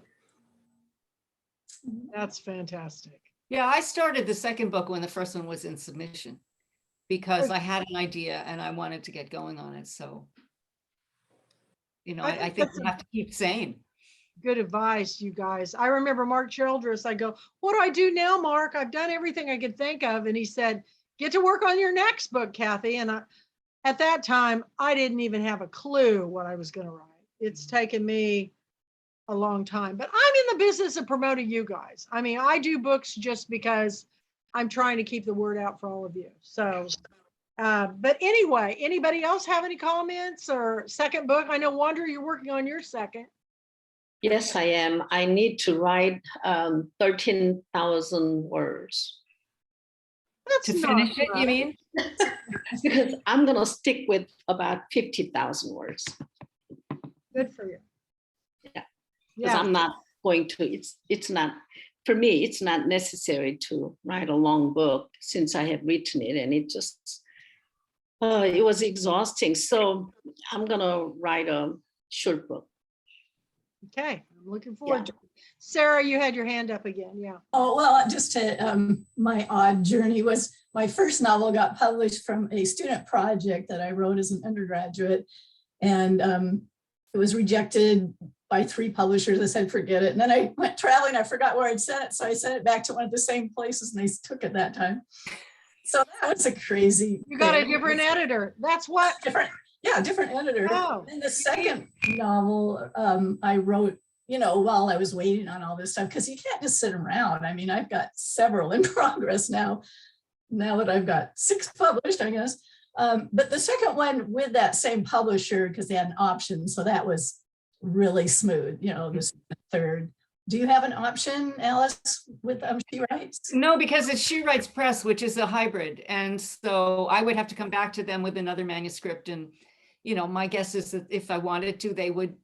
[SPEAKER 1] That's fantastic.
[SPEAKER 2] Yeah, I started the second book when the first one was in submission because I had an idea and I wanted to get going on it. So, I think
[SPEAKER 1] that's
[SPEAKER 2] we have to keep sane.
[SPEAKER 1] good advice, you guys. I remember Mark Childress. I go, what do I do now, Mark? I've done everything I could think of. And he said, get to work on your next book, Kathy. And at that time, I didn't even have a clue what I was going to write. It's taken me a long time, but I'm in the business of promoting you guys. I mean, I do books just because I'm trying to keep the word out for all of you. So, but anyway, anybody else have any comments or second book? I know Wander, you're working on your second.
[SPEAKER 7] Yes, I am. I need to write 13,000 words
[SPEAKER 1] That's
[SPEAKER 2] To
[SPEAKER 1] not
[SPEAKER 2] finish it, you
[SPEAKER 1] bad.
[SPEAKER 2] mean?
[SPEAKER 7] because I'm going to stick with about 50,000 words
[SPEAKER 1] Good for you.
[SPEAKER 7] Yeah. because
[SPEAKER 1] Yeah.
[SPEAKER 7] I'm not going to, it's not, for me, it's not necessary to write a long book since I have written it and it just, it was exhausting. So I'm going to write a short book.
[SPEAKER 1] Okay. I'm looking forward to it. Sarah, you had your hand up again. Yeah.
[SPEAKER 3] Oh, well, just to, my odd journey was my first novel got published from a student project that I wrote as an undergraduate. And it was rejected by 3 publishers. I said, forget it. And then I went traveling. I forgot where I'd sent it. So I sent it back to one of the same places and they took it that time. So that was a crazy.
[SPEAKER 1] You got a
[SPEAKER 3] thing.
[SPEAKER 1] different editor. That's what.
[SPEAKER 3] Different editor.
[SPEAKER 1] Oh.
[SPEAKER 3] And the second novel I wrote, while I was waiting on all this stuff, because you can't just sit around. I mean, I've got several in progress now that I've got 6 published, I guess. But the second one with that same publisher, because they had an option. So that was really smooth, the third. Do you have an option, Alice, with She Writes?
[SPEAKER 2] No, because it's She Writes Press, which is a hybrid. And so I would have to come back to them with another manuscript. And, my guess is that if I wanted to, they would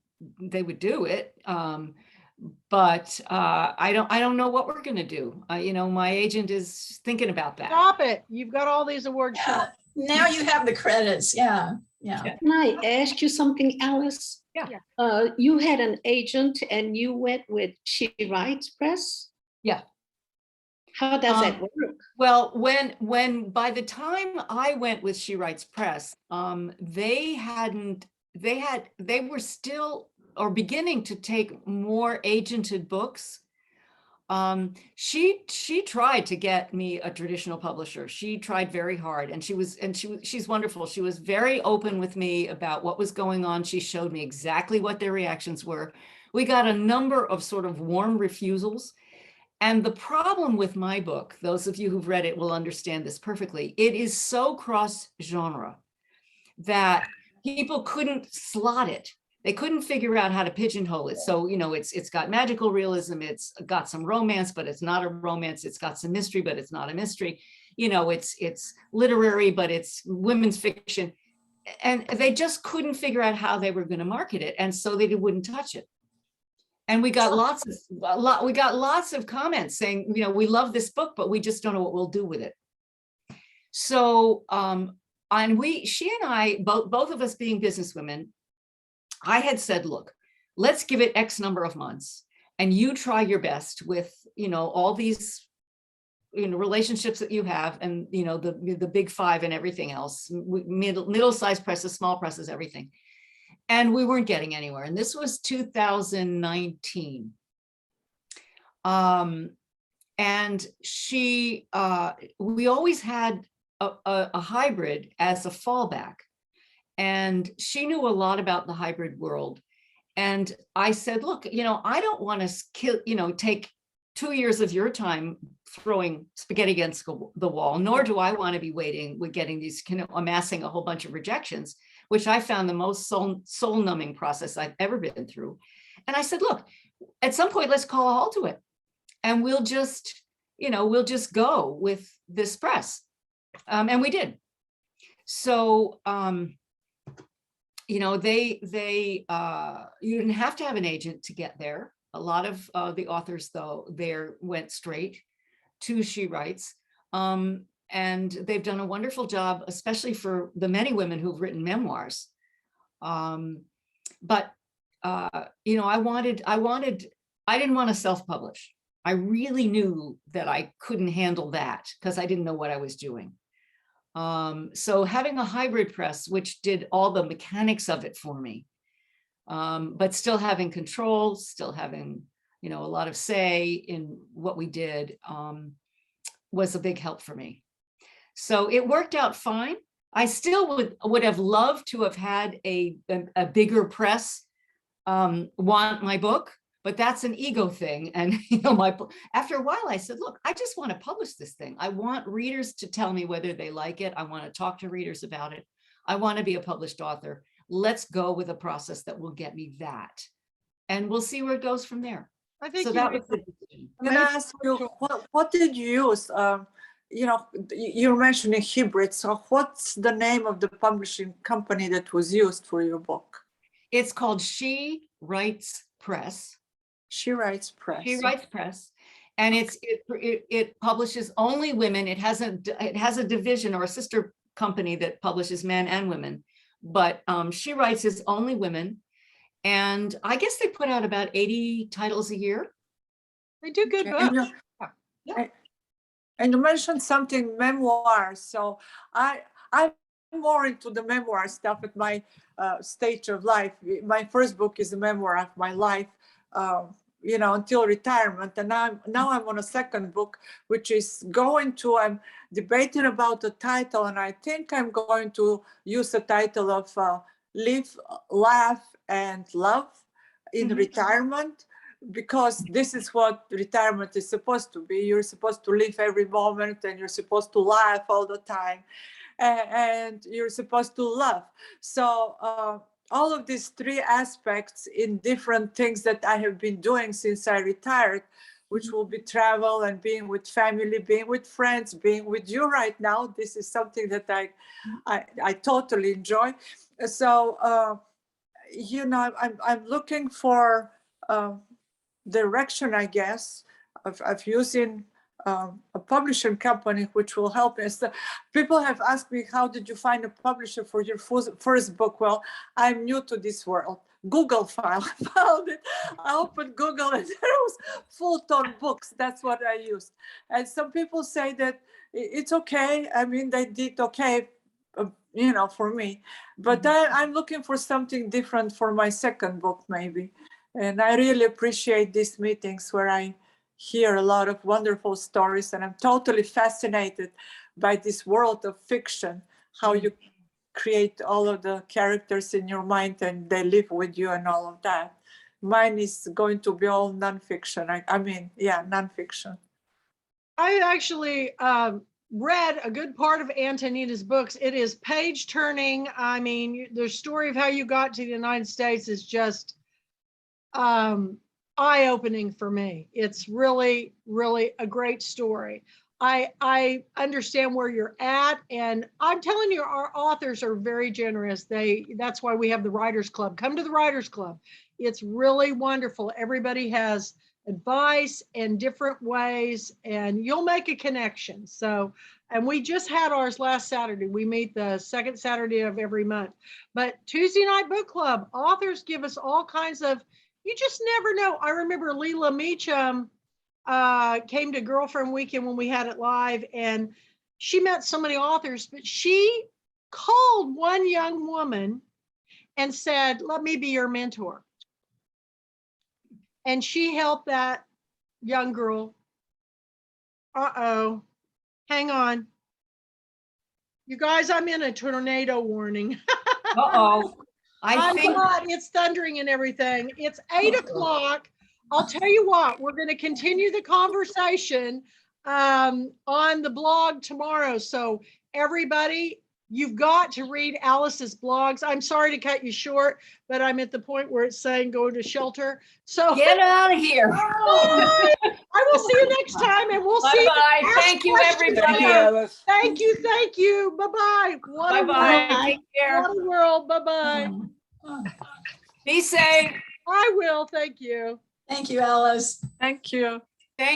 [SPEAKER 2] do it. But I don't know what we're going to do. My agent is thinking about that.
[SPEAKER 1] Stop it. You've got all these awards.
[SPEAKER 3] Yeah. Now you have the credits. Yeah.
[SPEAKER 7] Can I ask you something, Alice?
[SPEAKER 2] Yeah.
[SPEAKER 7] You had an agent and you went with She Writes Press?
[SPEAKER 2] Yeah.
[SPEAKER 7] How does that work?
[SPEAKER 2] Well, when by the time I went with She Writes Press, they were still or beginning to take more agented books. She tried to get me a traditional publisher. She tried very hard, and she's wonderful. She was very open with me about what was going on. She showed me exactly what their reactions were. We got a number of sort of warm refusals. And the problem with my book, those of you who've read it will understand this perfectly. It is so cross genre that people couldn't slot it. They couldn't figure out how to pigeonhole it. So, you know, it's got magical realism, it's got some romance, but it's not a romance. It's got some mystery, but it's not a mystery. You know, it's literary, but it's women's fiction. And they just couldn't figure out how they were going to market it. And so they wouldn't touch it. And we got lots of comments saying, you know, we love this book, but we just don't know what we'll do with it. So, she and I, both of us being businesswomen, I had said, look, let's give it X number of months and you try your best with, you know, all these, you know, relationships that you have and, you know, the big five and everything else, middle-sized presses, small presses, everything. And we weren't getting anywhere. And this was 2019. And we always had a hybrid as a fallback. And she knew a lot about the hybrid world. And I said, look, you know, I don't want to take 2 years of your time throwing spaghetti against the wall, nor do I want to be waiting with getting these, amassing a whole bunch of rejections, which I found the most soul numbing process I've ever been through. And I said, look, at some point, let's call a halt to it. And we'll just go with this press. And we did. So, you know, you didn't have to have an agent to get there. A lot of the authors, though, there went straight to She Writes. And they've done a wonderful job, especially for the many women who've written memoirs. But you know, I didn't want to self-publish. I really knew that I couldn't handle that because I didn't know what I was doing. So having a hybrid press, which did all the mechanics of it for me, but still having control, still having, you know, a lot of say in what we did, was a big help for me. So it worked out fine. I still would have loved to have had a bigger press want my book, but that's an ego thing. And you know, after a while I said, look, I just want to publish this thing. I want readers to tell me whether they like it. I want to talk to readers about it. I want to be a published author. Let's go with a process that will get me that. And we'll see where it goes from there.
[SPEAKER 1] I think
[SPEAKER 2] So that was the decision.
[SPEAKER 5] Can I ask you, what did you use? You know, you're mentioning hybrid. So what's the name of the publishing company that was used for your book?
[SPEAKER 2] It's called She Writes Press.
[SPEAKER 5] She Writes Press.
[SPEAKER 2] She Writes Press. And it publishes only women. It has a division or a sister company that publishes men and women. But She Writes is only women. And I guess they put out about 80 titles a year.
[SPEAKER 1] They do good
[SPEAKER 5] Okay.
[SPEAKER 1] books.
[SPEAKER 5] And you mentioned something memoirs. So I'm more into the memoir stuff at my stage of life. My first book is a memoir of my life, you know, until retirement. And now I'm on a second book, which is I'm debating about the title. And I think I'm going to use the title of Live, Laugh, and Love in retirement, because this is what retirement is supposed to be. You're supposed to live every moment, and you're supposed to laugh all the time, and you're supposed to love. So all of these three aspects in different things that I have been doing since I retired, which will be travel and being with family, being with friends, being with you right now. This is something that I totally enjoy. So, you know, I'm looking for direction, I guess, of using a publishing company which will help us. So people have asked me, how did you find a publisher for your first book? Well, I'm new to this world. Google file, I found it. I opened Google and there was full-tone books. That's what I used. And some people say that it's okay. I mean, they did okay, you know, for me. But I'm looking for something different for my second book, maybe. And I really appreciate these meetings where I hear a lot of wonderful stories, and I'm totally fascinated by this world of fiction, how you create all of the characters in your mind and they live with you and all of that. Mine is going to be all nonfiction. I mean, yeah, nonfiction.
[SPEAKER 1] I actually read a good part of Antonina's books. It is page turning. I mean, the story of how you got to the United States is just eye-opening for me. It's really, really a great story. I understand where you're at, and I'm telling you, our authors are very generous. That's why we have the Writers Club. Come to the Writers Club. It's really wonderful. Everybody has advice in different ways, and you'll make a connection. So, and we just had ours last Saturday. We meet the second Saturday of every month. But Tuesday Night Book Club, authors give us all kinds of, you just never know. I remember Leela Meacham came to Girlfriend Weekend when we had it live, and she met so many authors, but she called one young woman and said, let me be your mentor. And she helped that young girl. Uh-oh, hang on. You guys, I'm in a tornado warning.
[SPEAKER 2] Uh-oh. I think
[SPEAKER 1] God, it's thundering and everything. It's 8 o'clock. I'll tell you what, we're going to continue the conversation on the blog tomorrow. So everybody, you've got to read Alice's blogs. I'm sorry to cut you short, but I'm at the point where it's saying go to shelter. So
[SPEAKER 2] get out of here.
[SPEAKER 1] bye. I will see you next time, and we'll see.
[SPEAKER 2] Bye-bye. Thank you, everybody.
[SPEAKER 6] Thank you, Alice.
[SPEAKER 1] Thank you. Thank you. Bye-bye. What a
[SPEAKER 2] Bye-bye.
[SPEAKER 1] world.
[SPEAKER 2] Take care.
[SPEAKER 1] What a world. Bye-bye.
[SPEAKER 2] Be safe.
[SPEAKER 1] I will. Thank you.
[SPEAKER 3] Thank you, Alice.
[SPEAKER 5] Thank you.